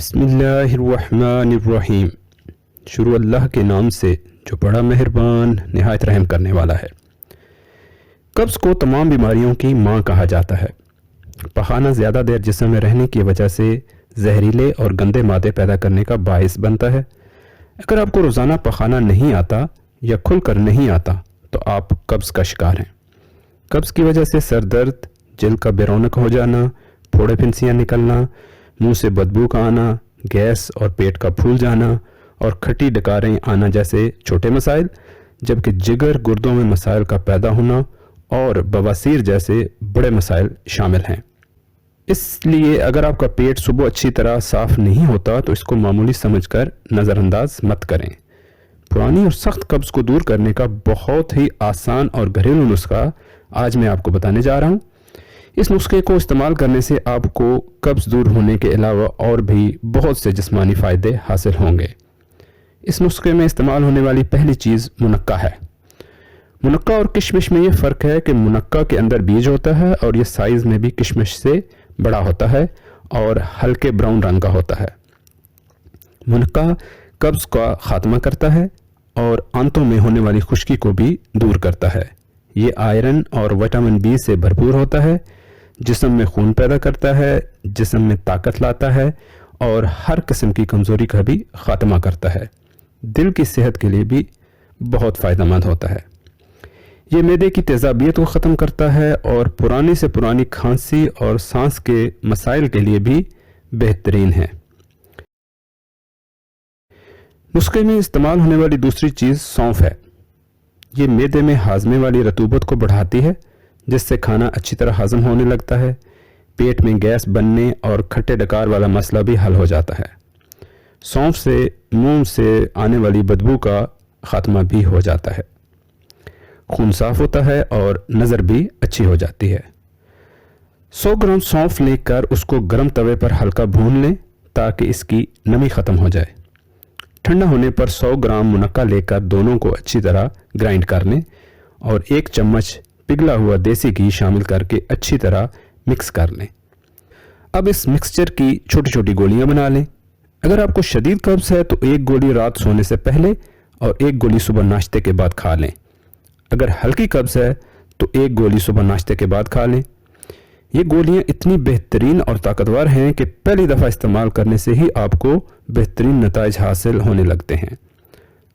بسم اللہ الرحمن الرحیم۔ شروع اللہ کے نام سے جو بڑا مہربان نہایت رحم کرنے والا ہے۔ قبض کو تمام بیماریوں کی ماں کہا جاتا ہے۔ پخانہ زیادہ دیر جسم میں رہنے کی وجہ سے زہریلے اور گندے مادے پیدا کرنے کا باعث بنتا ہے۔ اگر آپ کو روزانہ پخانہ نہیں آتا یا کھل کر نہیں آتا تو آپ قبض کا شکار ہیں۔ قبض کی وجہ سے سر درد، جلد کا بے رونق ہو جانا، پھوڑے پھنسیاں نکلنا، منہ سے بدبو کا آنا، گیس اور پیٹ کا پھول جانا اور کھٹی ڈکاریں آنا جیسے چھوٹے مسائل، جبکہ جگر گردوں میں مسائل کا پیدا ہونا اور بواسیر جیسے بڑے مسائل شامل ہیں۔ اس لیے اگر آپ کا پیٹ صبح اچھی طرح صاف نہیں ہوتا تو اس کو معمولی سمجھ کر نظر انداز مت کریں۔ پرانی اور سخت قبض کو دور کرنے کا بہت ہی آسان اور گھریلو نسخہ آج میں آپ کو بتانے جا رہا ہوں۔ اس نسخے کو استعمال کرنے سے آپ کو قبض دور ہونے کے علاوہ اور بھی بہت سے جسمانی فائدے حاصل ہوں گے۔ اس نسخے میں استعمال ہونے والی پہلی چیز منقع ہے۔ منقع اور کشمش میں یہ فرق ہے کہ منقع کے اندر بیج ہوتا ہے اور یہ سائز میں بھی کشمش سے بڑا ہوتا ہے اور ہلکے براؤن رنگ کا ہوتا ہے۔ منقع قبض کا خاتمہ کرتا ہے اور آنتوں میں ہونے والی خشکی کو بھی دور کرتا ہے۔ یہ آئرن اور وٹامن بی سے بھرپور ہوتا ہے، جسم میں خون پیدا کرتا ہے، جسم میں طاقت لاتا ہے اور ہر قسم کی کمزوری کا بھی خاتمہ کرتا ہے۔ دل کی صحت کے لیے بھی بہت فائدہ مند ہوتا ہے۔ یہ معدے کی تیزابیت کو ختم کرتا ہے اور پرانی سے پرانی کھانسی اور سانس کے مسائل کے لیے بھی بہترین ہے۔ نسخے میں استعمال ہونے والی دوسری چیز سونف ہے۔ یہ معدے میں ہاضمے والی رطوبت کو بڑھاتی ہے، جس سے کھانا اچھی طرح ہضم ہونے لگتا ہے۔ پیٹ میں گیس بننے اور کھٹے ڈکار والا مسئلہ بھی حل ہو جاتا ہے۔ سونف سے منہ سے آنے والی بدبو کا خاتمہ بھی ہو جاتا ہے۔ خون صاف ہوتا ہے اور نظر بھی اچھی ہو جاتی ہے۔ 100 گرام سونف لے کر اس کو گرم توے پر ہلکا بھون لیں تاکہ اس کی نمی ختم ہو جائے۔ ٹھنڈا ہونے پر 100 گرام منقع لے کر دونوں کو اچھی طرح گرائنڈ کر لیں اور 1 چمچ پگھلا ہوا دیسی گھی شامل کر کے اچھی طرح مکس کر لیں۔ اب اس مکسچر کی چھوٹی چھوٹی گولیاں بنا لیں۔ اگر آپ کو شدید قبض ہے تو 1 گولی رات سونے سے پہلے اور 1 گولی صبح ناشتے کے بعد کھا لیں۔ اگر ہلکی قبض ہے تو 1 گولی صبح ناشتے کے بعد کھا لیں۔ یہ گولیاں اتنی بہترین اور طاقتور ہیں کہ پہلی دفعہ استعمال کرنے سے ہی آپ کو بہترین نتائج حاصل ہونے لگتے ہیں۔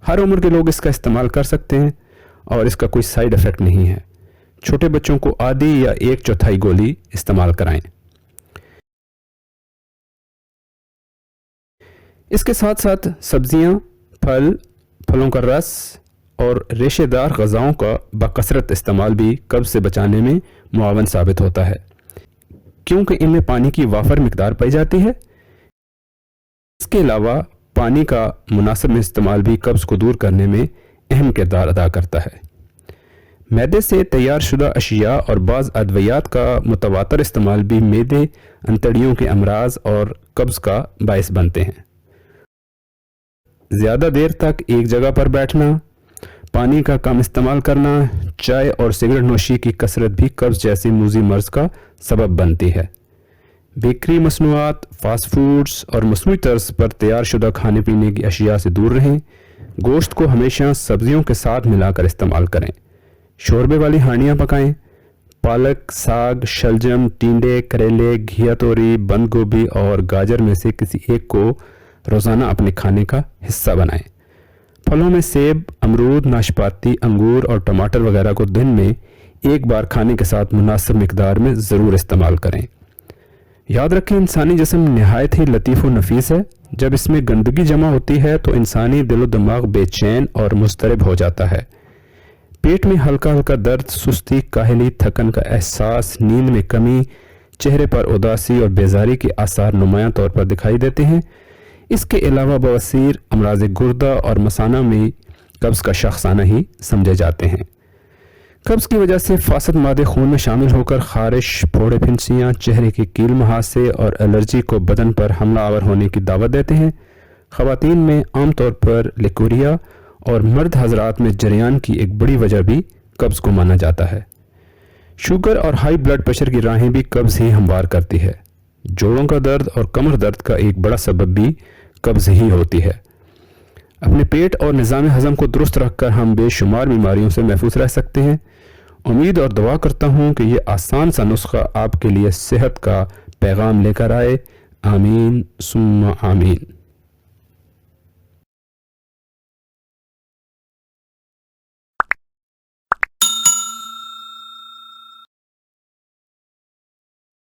ہر عمر کے لوگ اس کا استعمال کر سکتے ہیں اور اس کا کوئی سائیڈ ایفیکٹ نہیں ہے۔ چھوٹے بچوں کو آدھی یا 1/4 گولی استعمال کرائیں۔ اس کے ساتھ ساتھ سبزیاں، پھلوں کا رس اور ریشے دار غذاؤں کا بکثرت استعمال بھی قبض سے بچانے میں معاون ثابت ہوتا ہے، کیونکہ ان میں پانی کی وافر مقدار پائی جاتی ہے۔ اس کے علاوہ پانی کا مناسب استعمال بھی قبض کو دور کرنے میں اہم کردار ادا کرتا ہے۔ معدے سے تیار شدہ اشیاء اور بعض ادویات کا متواتر استعمال بھی معدے، انتڑیوں کے امراض اور قبض کا باعث بنتے ہیں۔ زیادہ دیر تک ایک جگہ پر بیٹھنا، پانی کا کم استعمال کرنا، چائے اور سگریٹ نوشی کی کثرت بھی قبض جیسی موذی مرض کا سبب بنتی ہے۔ بیکری مصنوعات، فاسٹ فوڈز اور مصنوعی طرز پر تیار شدہ کھانے پینے کی اشیاء سے دور رہیں۔ گوشت کو ہمیشہ سبزیوں کے ساتھ ملا کر استعمال کریں۔ شوربے والی ہانڈیاں پکائیں۔ پالک، ساگ، شلجم، ٹینڈے، کریلے، گھیا توری، بند گوبھی اور گاجر میں سے کسی ایک کو روزانہ اپنے کھانے کا حصہ بنائیں۔ پھلوں میں سیب، امرود، ناشپاتی، انگور اور ٹماٹر وغیرہ کو دن میں 1 بار کھانے کے ساتھ مناسب مقدار میں ضرور استعمال کریں۔ یاد رکھیں، انسانی جسم نہایت ہی لطیف و نفیس ہے۔ جب اس میں گندگی جمع ہوتی ہے تو انسانی دل و دماغ بے چین اور مضطرب ہو جاتا ہے۔ پیٹ میں ہلکا ہلکا درد، سستی، کاہلی، تھکن کا احساس، نیند میں کمی، چہرے پر اداسی اور بیزاری کے آثار نمایاں طور پر دکھائی دیتے ہیں۔ اس کے علاوہ بواسیر، امراض گردہ اور مثانہ میں قبض کا شاخسانہ ہی سمجھے جاتے ہیں۔ قبض کی وجہ سے فاسد مادے خون میں شامل ہو کر خارش، پھوڑے پھنسیاں، چہرے کے کیل مہاسے اور الرجی کو بدن پر حملہ آور ہونے کی دعوت دیتے ہیں۔ خواتین میں عام طور پر لیکوریا اور مرد حضرات میں جریان کی ایک بڑی وجہ بھی قبض کو مانا جاتا ہے۔ شوگر اور ہائی بلڈ پریشر کی راہیں بھی قبض ہی ہموار کرتی ہے۔ جوڑوں کا درد اور کمر درد کا ایک بڑا سبب بھی قبض ہی ہوتی ہے۔ اپنے پیٹ اور نظام ہضم کو درست رکھ کر ہم بے شمار بیماریوں سے محفوظ رہ سکتے ہیں۔ امید اور دعا کرتا ہوں کہ یہ آسان سا نسخہ آپ کے لیے صحت کا پیغام لے کر آئے۔ آمین ثم آمین۔